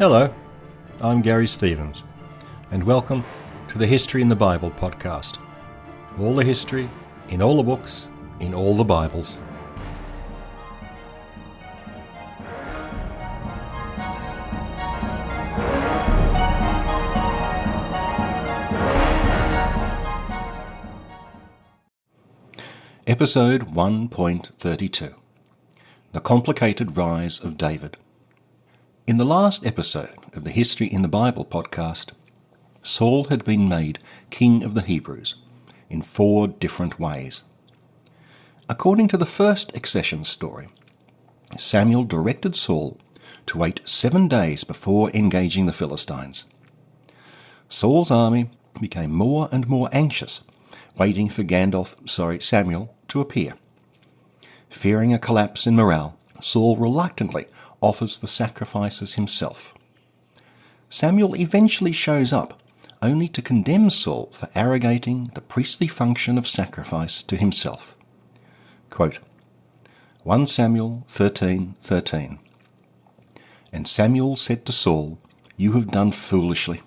Hello, I'm Garry Stevens, and welcome to the History in the Bible podcast. All the history, in all the books, in all the Bibles. Episode 1.32 The Complicated Rise of David. In the last episode of the History in the Bible podcast, Saul had been made king of the Hebrews in 4 different ways. According to the first accession story, Samuel directed Saul to wait 7 days before engaging the Philistines. Saul's army became more and more anxious, waiting for Samuel to appear. Fearing a collapse in morale, Saul reluctantly offers the sacrifices himself. Samuel eventually shows up, only to condemn Saul for arrogating the priestly function of sacrifice to himself. Quote, 1 Samuel 13:13. And Samuel said to Saul, You have done foolishly.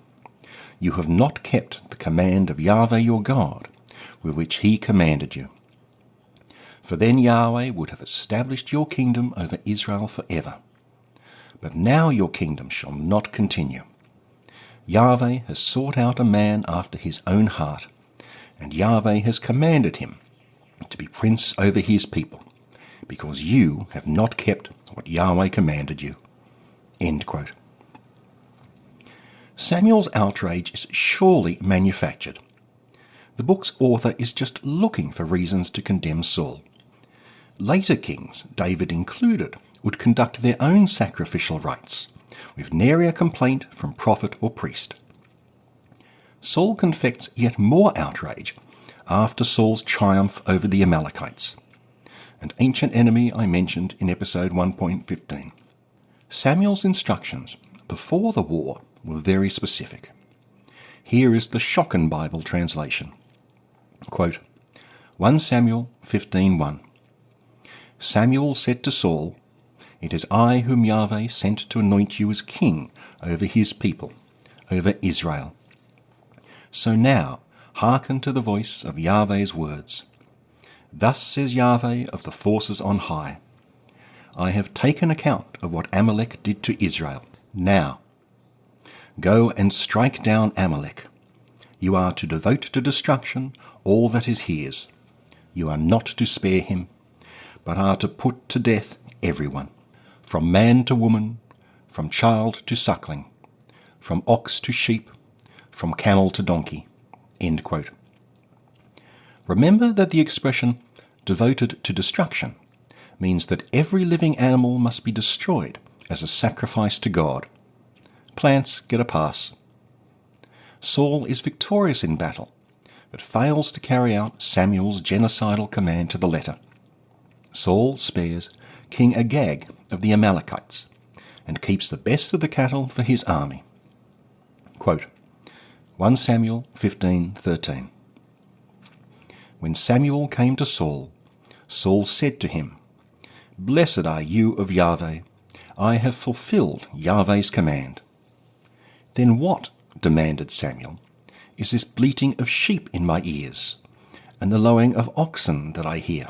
You have not kept the command of Yahweh your God, with which he commanded you. For then Yahweh would have established your kingdom over Israel forever. But now your kingdom shall not continue. Yahweh has sought out a man after his own heart, and Yahweh has commanded him to be prince over his people, because you have not kept what Yahweh commanded you. End quote. Samuel's outrage is surely manufactured. The book's author is just looking for reasons to condemn Saul. Later kings, David included, would conduct their own sacrificial rites, with nary a complaint from prophet or priest. Saul confects yet more outrage after Saul's triumph over the Amalekites, an ancient enemy I mentioned in episode 1.15. Samuel's instructions before the war were very specific. Here is the Schocken Bible translation. Quote, 1 Samuel 15:1. Samuel said to Saul, It is I whom Yahweh sent to anoint you as king over his people, over Israel. So now hearken to the voice of Yahweh's words. Thus says Yahweh of the forces on high, I have taken account of what Amalek did to Israel. Now, go and strike down Amalek. You are to devote to destruction all that is his. You are not to spare him, but are to put to death everyone, from man to woman, from child to suckling, from ox to sheep, from camel to donkey. End quote. Remember that the expression devoted to destruction means that every living animal must be destroyed as a sacrifice to God. Plants get a pass. Saul is victorious in battle, but fails to carry out Samuel's genocidal command to the letter. Saul spares King Agag of the Amalekites and keeps the best of the cattle for his army. Quote, 1 Samuel 15:13. When Samuel came to Saul, Saul said to him, Blessed are you of Yahweh, I have fulfilled Yahweh's command. Then what, demanded Samuel, is this bleating of sheep in my ears, and the lowing of oxen that I hear?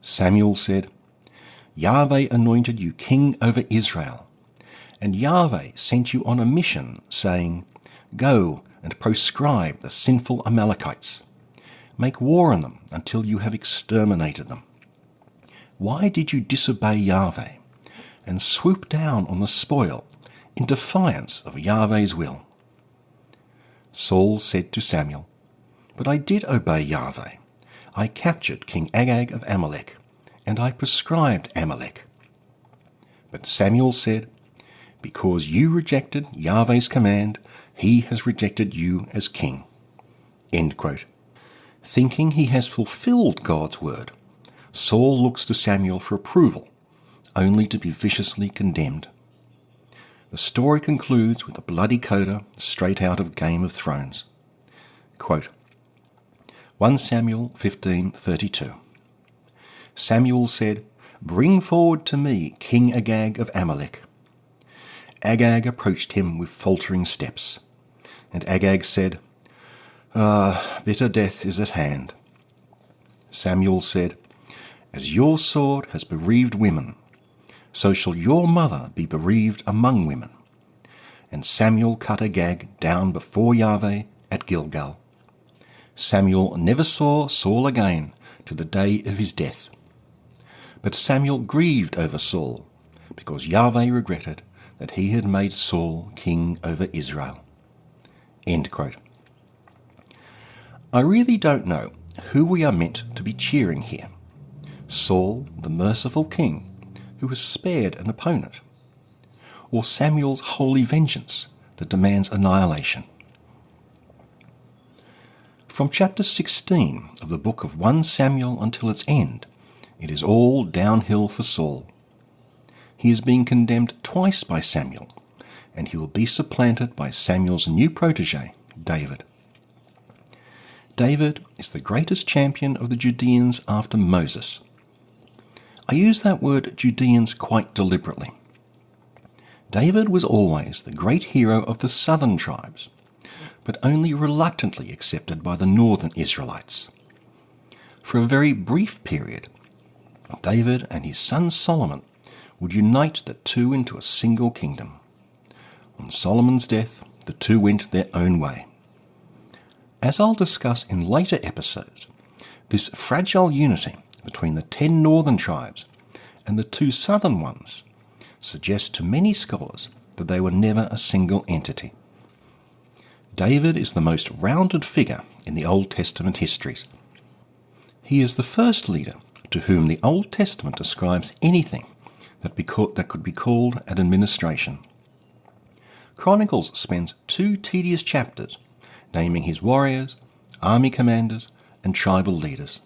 Samuel said, Yahweh anointed you king over Israel, and Yahweh sent you on a mission, saying, Go and proscribe the sinful Amalekites. Make war on them until you have exterminated them. Why did you disobey Yahweh and swoop down on the spoil in defiance of Yahweh's will? Saul said to Samuel, But I did obey Yahweh. I captured King Agag of Amalek, and I proscribed Amalek. But Samuel said, Because you rejected Yahweh's command, he has rejected you as king. End quote. Thinking he has fulfilled God's word, Saul looks to Samuel for approval, only to be viciously condemned. The story concludes with a bloody coda straight out of Game of Thrones. Quote, 1 Samuel 15:32. Samuel said, Bring forward to me King Agag of Amalek. Agag approached him with faltering steps. And Agag said, "Ah, bitter death is at hand." Samuel said, "As your sword has bereaved women, so shall your mother be bereaved among women." And Samuel cut Agag down before Yahweh at Gilgal. Samuel never saw Saul again to the day of his death. But Samuel grieved over Saul, because Yahweh regretted that he had made Saul king over Israel. End quote. I really don't know who we are meant to be cheering here. Saul, the merciful king, who was spared an opponent, or Samuel's holy vengeance that demands annihilation. From chapter 16 of the book of 1 Samuel until its end, it is all downhill for Saul. He is being condemned twice by Samuel, and he will be supplanted by Samuel's new protege, David. David is the greatest champion of the Judeans after Moses. I use that word Judeans quite deliberately. David was always the great hero of the southern tribes, but only reluctantly accepted by the northern Israelites. For a very brief period, David and his son Solomon would unite the two into a single kingdom. On Solomon's death, the two went their own way. As I'll discuss in later episodes, this fragile unity between the 10 northern tribes and the 2 southern ones suggests to many scholars that they were never a single entity. David is the most rounded figure in the Old Testament histories. He is the first leader to whom the Old Testament ascribes anything that could be called an administration. Chronicles spends 2 tedious chapters naming his warriors, army commanders, and tribal leaders.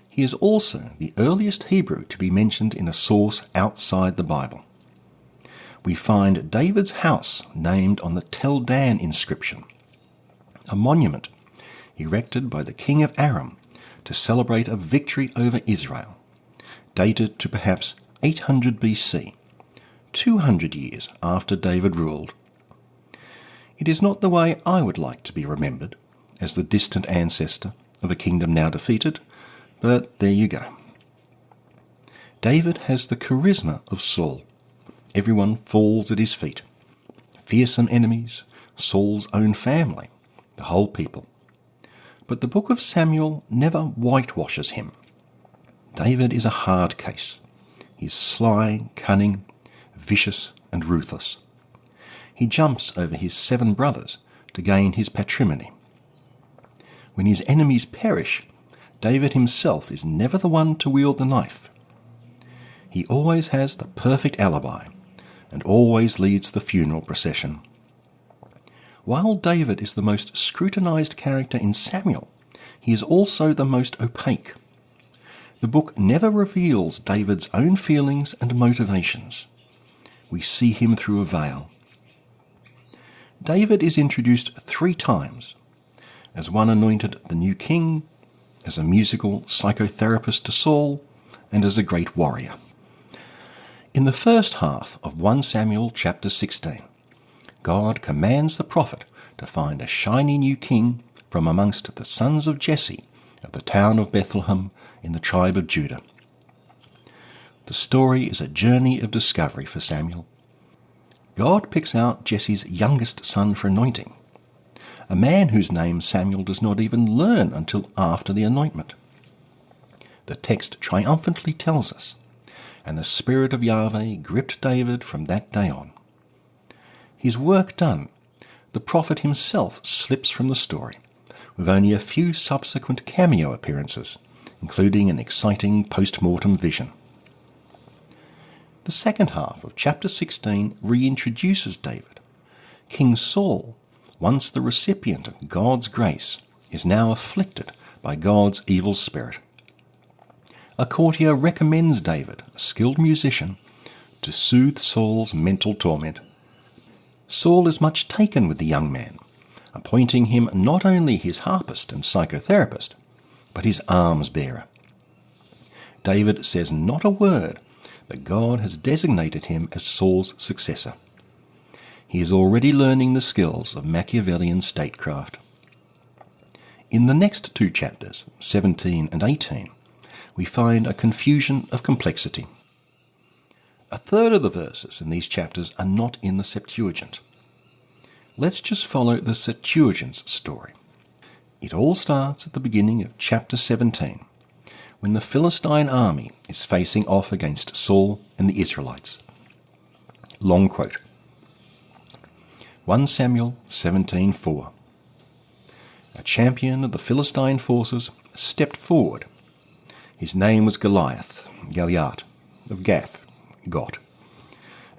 He is also the earliest Hebrew to be mentioned in a source outside the Bible. We find David's house named on the Tel Dan inscription, a monument erected by the king of Aram to celebrate a victory over Israel, dated to perhaps 800 BC, 200 years after David ruled. It is not the way I would like to be remembered, as the distant ancestor of a kingdom now defeated, but there you go. David has the charisma of Saul. Everyone falls at his feet. Fearsome enemies, Saul's own family, the whole people. But the book of Samuel never whitewashes him. David is a hard case. He is sly, cunning, vicious, and ruthless. He jumps over his 7 brothers to gain his patrimony. When his enemies perish, David himself is never the one to wield the knife. He always has the perfect alibi and always leads the funeral procession. While David is the most scrutinized character in Samuel, he is also the most opaque. The book never reveals David's own feelings and motivations. We see him through a veil. David is introduced 3 times, as one anointed the new king, as a musical psychotherapist to Saul, and as a great warrior. In the first half of 1 Samuel chapter 16, God commands the prophet to find a shiny new king from amongst the sons of Jesse of the town of Bethlehem in the tribe of Judah. The story is a journey of discovery for Samuel. God picks out Jesse's youngest son for anointing, a man whose name Samuel does not even learn until after the anointment. The text triumphantly tells us, and the Spirit of Yahweh gripped David from that day on. His work done, the prophet himself slips from the story, with only a few subsequent cameo appearances, including an exciting post-mortem vision. The second half of chapter 16 reintroduces David. King Saul, once the recipient of God's grace, is now afflicted by God's evil spirit. A courtier recommends David, a skilled musician, to soothe Saul's mental torment. Saul is much taken with the young man, appointing him not only his harpist and psychotherapist, but his alms-bearer. David says not a word that God has designated him as Saul's successor. He is already learning the skills of Machiavellian statecraft. In the next two chapters, 17 and 18, we find a confusion of complexity. A third of the verses in these chapters are not in the Septuagint. Let's just follow the Septuagint's story. It all starts at the beginning of chapter 17, when the Philistine army is facing off against Saul and the Israelites. Long quote. 1 Samuel 17:4. A champion of the Philistine forces stepped forward. His name was Goliath of Gath,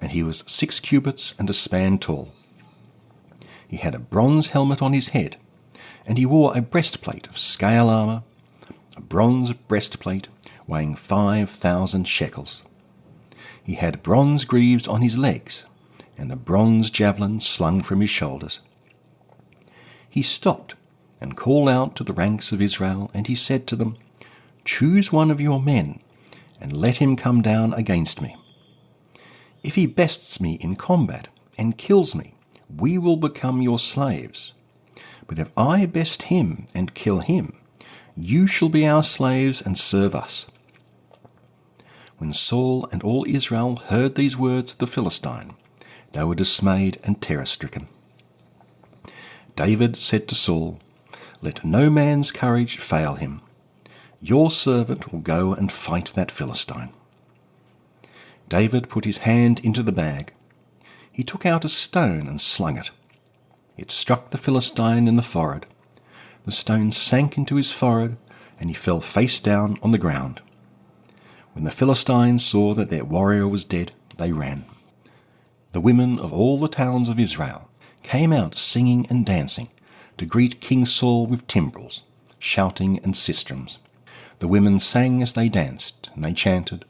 and he was 6 cubits and a span tall. He had a bronze helmet on his head, and he wore a breastplate of scale armour, a bronze breastplate weighing 5,000 shekels. He had bronze greaves on his legs, and a bronze javelin slung from his shoulders. He stopped and called out to the ranks of Israel, and he said to them, "Choose one of your men, and let him come down against me. If he bests me in combat and kills me, we will become your slaves. But if I best him and kill him, you shall be our slaves and serve us." When Saul and all Israel heard these words of the Philistine, they were dismayed and terror-stricken. David said to Saul, "Let no man's courage fail him. Your servant will go and fight that Philistine." David put his hand into the bag. He took out a stone and slung it. It struck the Philistine in the forehead. The stone sank into his forehead, and he fell face down on the ground. When the Philistines saw that their warrior was dead, they ran. The women of all the towns of Israel came out singing and dancing to greet King Saul with timbrels, shouting and sistrums. The women sang as they danced, and they chanted,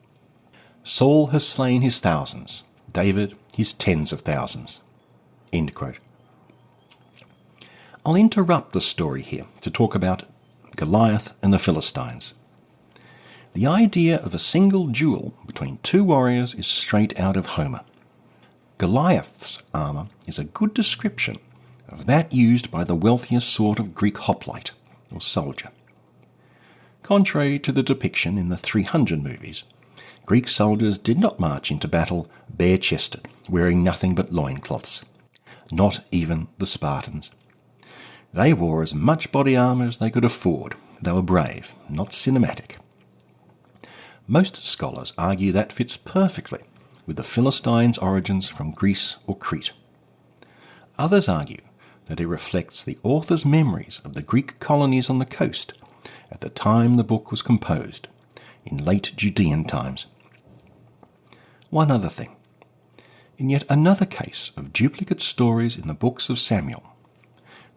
"Saul has slain his thousands, David his tens of thousands." End quote. I'll interrupt the story here to talk about Goliath and the Philistines. The idea of a single duel between two warriors is straight out of Homer. Goliath's armour is a good description of that used by the wealthier sort of Greek hoplite, or soldier. Contrary to the depiction in the 300 movies, Greek soldiers did not march into battle bare-chested, wearing nothing but loincloths. Not even the Spartans. They wore as much body armour as they could afford. They were brave, not cinematic. Most scholars argue that fits perfectly with the Philistines' origins from Greece or Crete. Others argue that it reflects the author's memories of the Greek colonies on the coast at the time the book was composed, in late Judean times. One other thing. In yet another case of duplicate stories in the books of Samuel,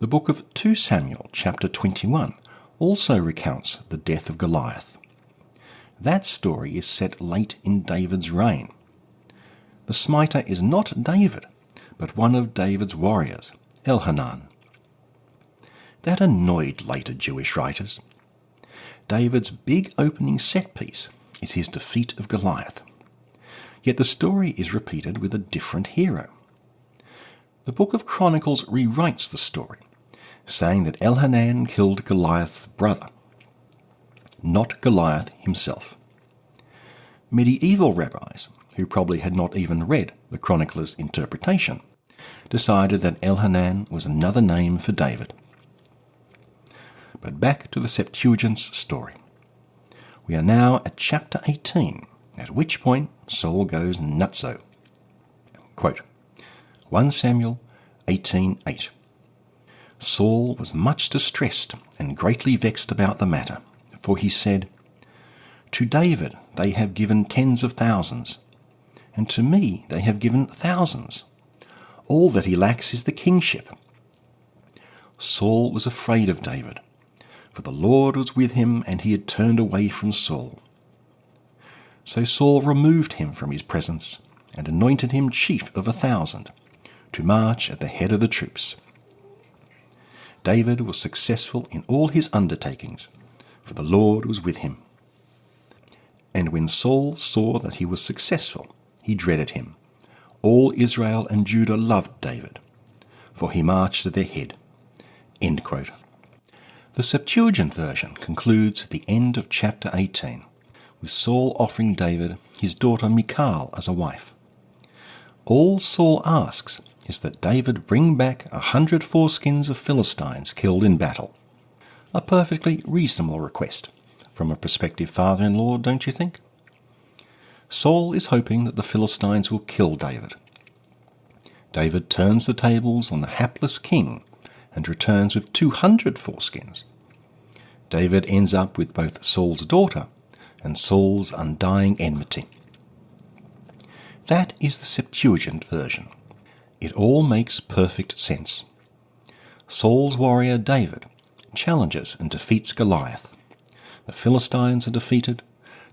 the book of 2 Samuel, chapter 21, also recounts the death of Goliath. That story is set late in David's reign. The smiter is not David, but one of David's warriors, Elhanan. That annoyed later Jewish writers. David's big opening set piece is his defeat of Goliath. Yet the story is repeated with a different hero. The Book of Chronicles rewrites the story, saying that Elhanan killed Goliath's brother, not Goliath himself. Medieval rabbis, who probably had not even read the chronicler's interpretation, decided that Elhanan was another name for David. But back to the Septuagint's story. We are now at chapter 18, at which point Saul goes nutso. Quote, 1 Samuel 18:8. Saul was much distressed and greatly vexed about the matter, for he said, "To David they have given tens of thousands, and to me they have given thousands. All that he lacks is the kingship." Saul was afraid of David, for the Lord was with him, and he had turned away from Saul. So Saul removed him from his presence and anointed him chief of 1,000 to march at the head of the troops. David was successful in all his undertakings, for the Lord was with him. And when Saul saw that he was successful, he dreaded him. All Israel and Judah loved David, for he marched at their head." End quote. The Septuagint version concludes at the end of chapter 18, with Saul offering David his daughter Michal as a wife. All Saul asks is that David bring back 100 foreskins of Philistines killed in battle. A perfectly reasonable request from a prospective father-in-law, don't you think? Saul is hoping that the Philistines will kill David. David turns the tables on the hapless king and returns with 200 foreskins. David ends up with both Saul's daughter and Saul's undying enmity. That is the Septuagint version. It all makes perfect sense. Saul's warrior David challenges and defeats Goliath. The Philistines are defeated.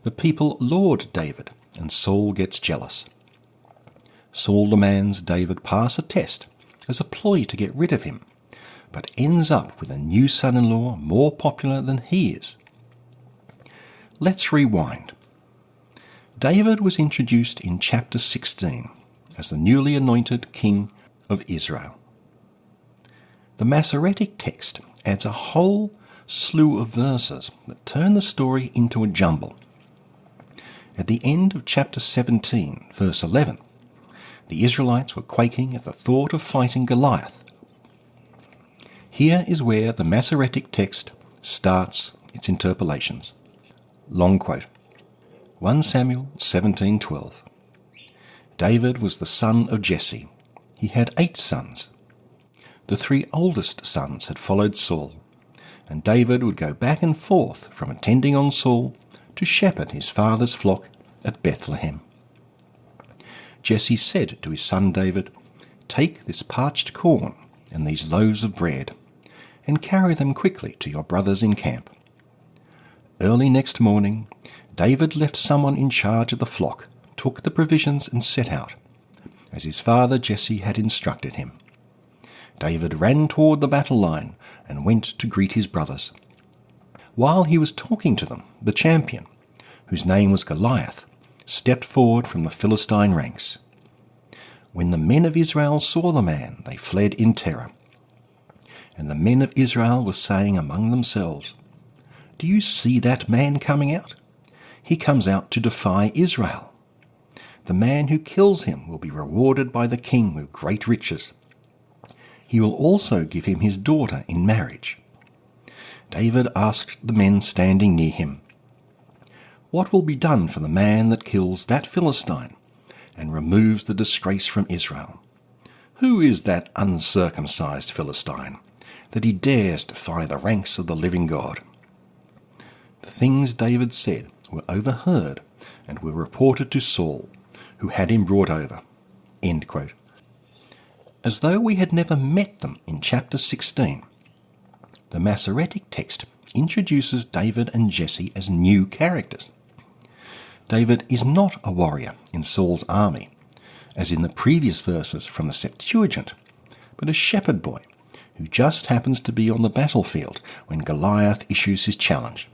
The people laud David, and Saul gets jealous. Saul demands David pass a test as a ploy to get rid of him, but ends up with a new son-in-law more popular than he is. Let's rewind. David was introduced in chapter 16 as the newly anointed king of Israel. The Masoretic text adds a whole slew of verses that turn the story into a jumble. At the end of chapter 17, verse 11, the Israelites were quaking at the thought of fighting Goliath. Here is where the Masoretic text starts its interpolations. Long quote. 1 Samuel 17:12. David was the son of Jesse. He had 8 sons. The 3 oldest sons had followed Saul, and David would go back and forth from attending on Saul to shepherd his father's flock at Bethlehem. Jesse said to his son David, "Take this parched corn and these loaves of bread, and carry them quickly to your brothers in camp." Early next morning, David left someone in charge of the flock, took the provisions and set out, as his father Jesse had instructed him. David ran toward the battle line and went to greet his brothers. While he was talking to them, the champion, whose name was Goliath, stepped forward from the Philistine ranks. When the men of Israel saw the man, they fled in terror. And the men of Israel were saying among themselves, "Do you see that man coming out? He comes out to defy Israel. The man who kills him will be rewarded by the king with great riches. He will also give him his daughter in marriage." David asked the men standing near him, "What will be done for the man that kills that Philistine and removes the disgrace from Israel? Who is that uncircumcised Philistine, that he dares defy the ranks of the living God?" The things David said were overheard and were reported to Saul, who had him brought over. End quote. As though we had never met them in chapter 16, the Masoretic text introduces David and Jesse as new characters. David is not a warrior in Saul's army, as in the previous verses from the Septuagint, but a shepherd boy who just happens to be on the battlefield when Goliath issues his challenge.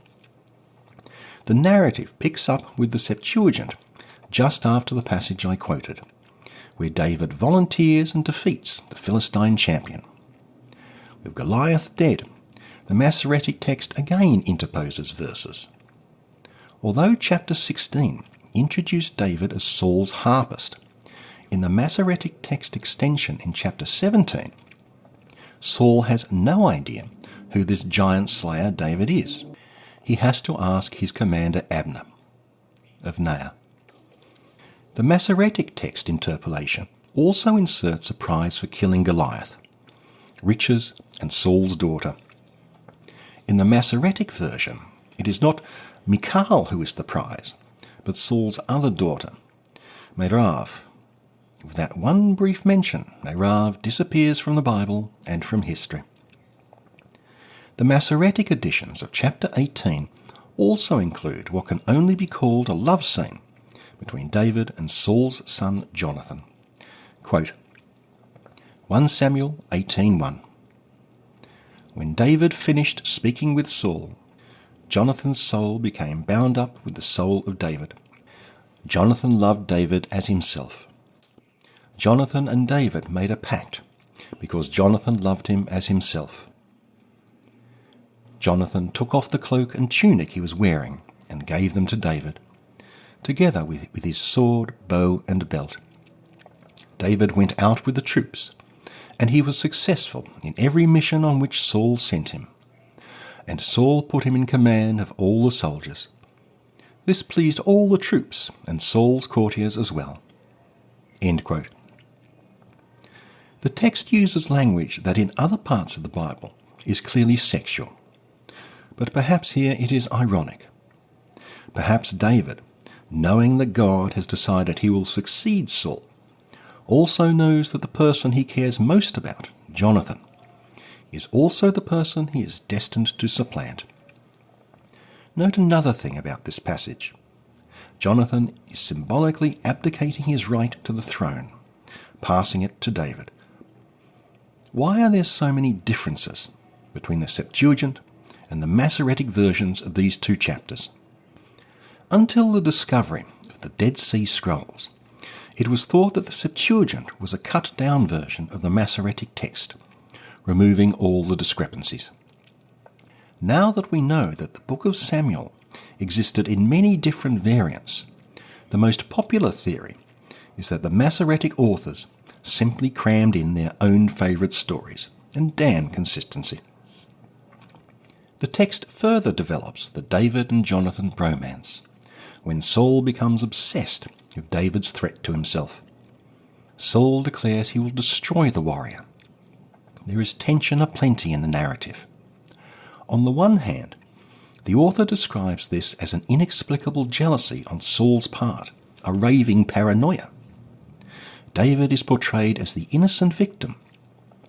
The narrative picks up with the Septuagint just after the passage I quoted, where David volunteers and defeats the Philistine champion. With Goliath dead, the Masoretic text again interposes verses. Although chapter 16 introduced David as Saul's harpist, in the Masoretic text extension in chapter 17, Saul has no idea who this giant slayer David is. He has to ask his commander Abner of Ner. The Masoretic text interpolation also inserts a prize for killing Goliath, riches and Saul's daughter. In the Masoretic version, it is not Michal who is the prize, but Saul's other daughter, Merav. With that one brief mention, Merav disappears from the Bible and from history. The Masoretic editions of chapter 18 also include what can only be called a love scene between David and Saul's son Jonathan. Quote, 1 Samuel 18:1. When David finished speaking with Saul, Jonathan's soul became bound up with the soul of David. Jonathan loved David as himself. Jonathan and David made a pact, because Jonathan loved him as himself. Jonathan took off the cloak and tunic he was wearing and gave them to David, together with his sword, bow, and belt. David went out with the troops, and he was successful in every mission on which Saul sent him. And Saul put him in command of all the soldiers. This pleased all the troops and Saul's courtiers as well." End quote. The text uses language that in other parts of the Bible is clearly sexual, but perhaps here it is ironic. Perhaps David, knowing that God has decided he will succeed Saul, also knows that the person he cares most about, Jonathan, is also the person he is destined to supplant. Note another thing about this passage. Jonathan is symbolically abdicating his right to the throne, passing it to David. Why are there so many differences between the Septuagint and the Masoretic versions of these two chapters? Until the discovery of the Dead Sea Scrolls, it was thought that the Septuagint was a cut-down version of the Masoretic text, removing all the discrepancies. Now that we know that the Book of Samuel existed in many different variants, the most popular theory is that the Masoretic authors simply crammed in their own favourite stories and damn consistency. The text further develops the David and Jonathan bromance, when Saul becomes obsessed with David's threat to himself. Saul declares he will destroy the warrior. There is tension aplenty in the narrative. On the one hand, the author describes this as an inexplicable jealousy on Saul's part, a raving paranoia. David is portrayed as the innocent victim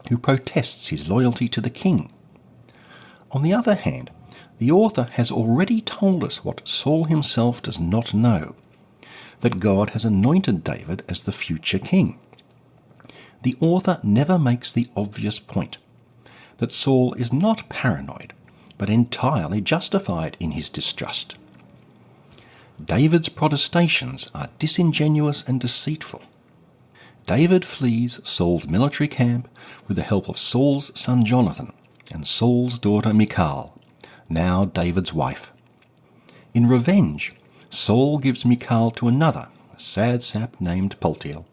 who protests his loyalty to the king. On the other hand, the author has already told us what Saul himself does not know, that God has anointed David as the future king. The author never makes the obvious point that Saul is not paranoid, but entirely justified in his distrust. David's protestations are disingenuous and deceitful. David flees Saul's military camp with the help of Saul's son Jonathan and Saul's daughter Michal, now David's wife. In revenge, Saul gives Michal to another, a sad sap named Paltiel.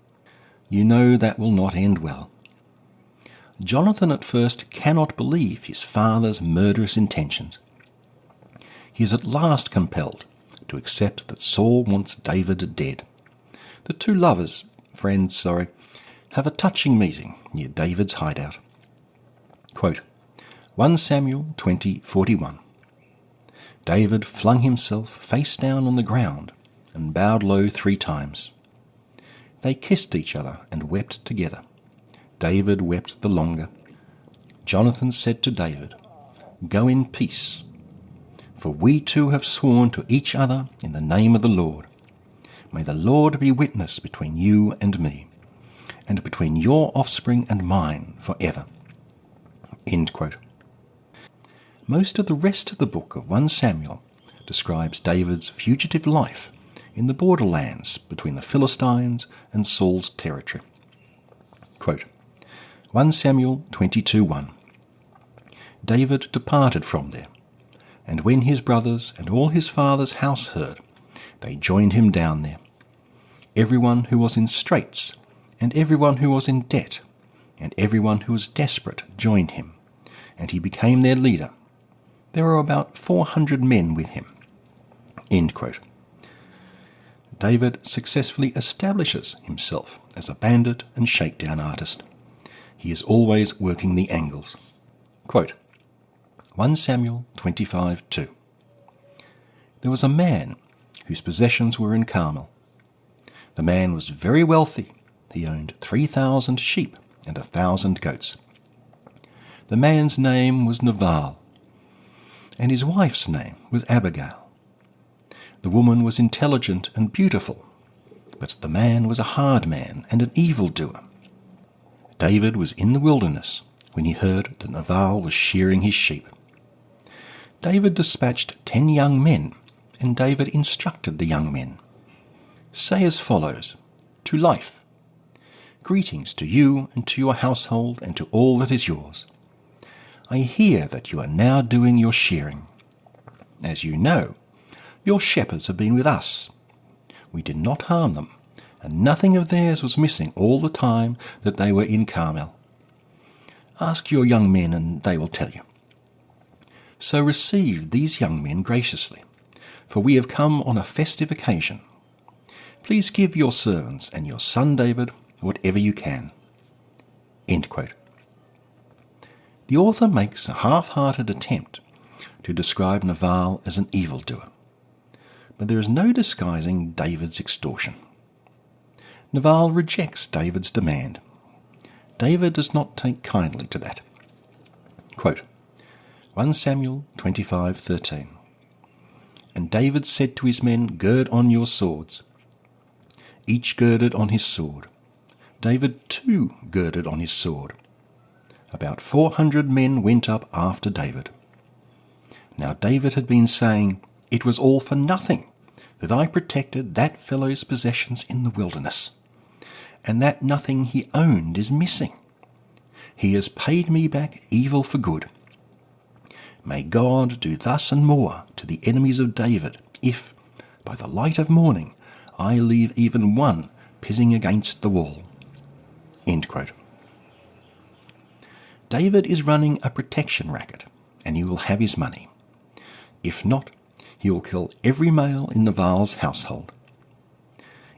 You know that will not end well. Jonathan at first cannot believe his father's murderous intentions. He is at last compelled to accept that Saul wants David dead. The two friends, have a touching meeting near David's hideout. Quote, 1 Samuel 20:41. David flung himself face down on the ground and bowed low 3 times. They kissed each other and wept together. David wept the longer. Jonathan said to David, "Go in peace, for we two have sworn to each other in the name of the Lord. May the Lord be witness between you and me, and between your offspring and mine forever." End quote. Most of the rest of the book of 1 Samuel describes David's fugitive life in the borderlands between the Philistines and Saul's territory. Quote, 1 Samuel 22:1. David departed from there, and when his brothers and all his father's house heard, they joined him down there. Everyone who was in straits, and everyone who was in debt, and everyone who was desperate joined him, and he became their leader. There were about 400 men with him. End quote. David successfully establishes himself as a bandit and shakedown artist. He is always working the angles. Quote, 1 Samuel 25:2. There was a man whose possessions were in Carmel. The man was very wealthy. He owned 3,000 sheep and 1,000 goats. The man's name was Nabal, and his wife's name was Abigail. The woman was intelligent and beautiful, but the man was a hard man and an evildoer. David was in the wilderness when he heard that Nabal was shearing his sheep. David dispatched 10 young men, and David instructed the young men. Say as follows, to life, Greetings to you and to your household and to all that is yours. I hear that you are now doing your shearing. As you know, your shepherds have been with us. We did not harm them, and nothing of theirs was missing all the time that they were in Carmel. Ask your young men and they will tell you. So receive these young men graciously, for we have come on a festive occasion. Please give your servants and your son David whatever you can." End quote. The author makes a half-hearted attempt to describe Nabal as an evildoer, but there is no disguising David's extortion. Nabal rejects David's demand. David does not take kindly to that. Quote, 1 Samuel 25:13. "And David said to his men, Gird on your swords. Each girded on his sword. David too girded on his sword. About 400 men went up after David. Now David had been saying, It was all for nothing that I protected that fellow's possessions in the wilderness, and that nothing he owned is missing. He has paid me back evil for good. May God do thus and more to the enemies of David, if, by the light of morning, I leave even one pissing against the wall." End quote. David is running a protection racket, and he will have his money. If not, he will kill every male in Nabal's household.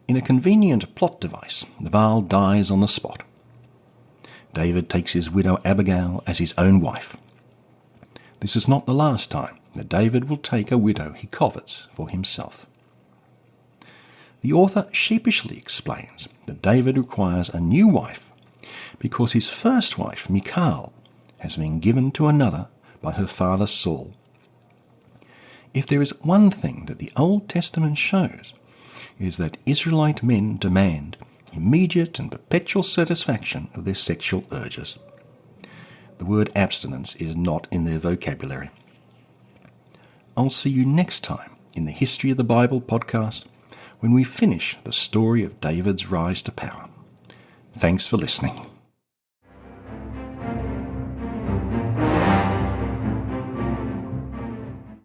In a convenient plot device, Nabal dies on the spot. David takes his widow Abigail as his own wife. This is not the last time that David will take a widow he covets for himself. The author sheepishly explains that David requires a new wife because his first wife, Michal, has been given to another by her father Saul. If there is one thing that the Old Testament shows, it is that Israelite men demand immediate and perpetual satisfaction of their sexual urges. The word abstinence is not in their vocabulary. I'll see you next time in the History of the Bible podcast when we finish the story of David's rise to power. Thanks for listening.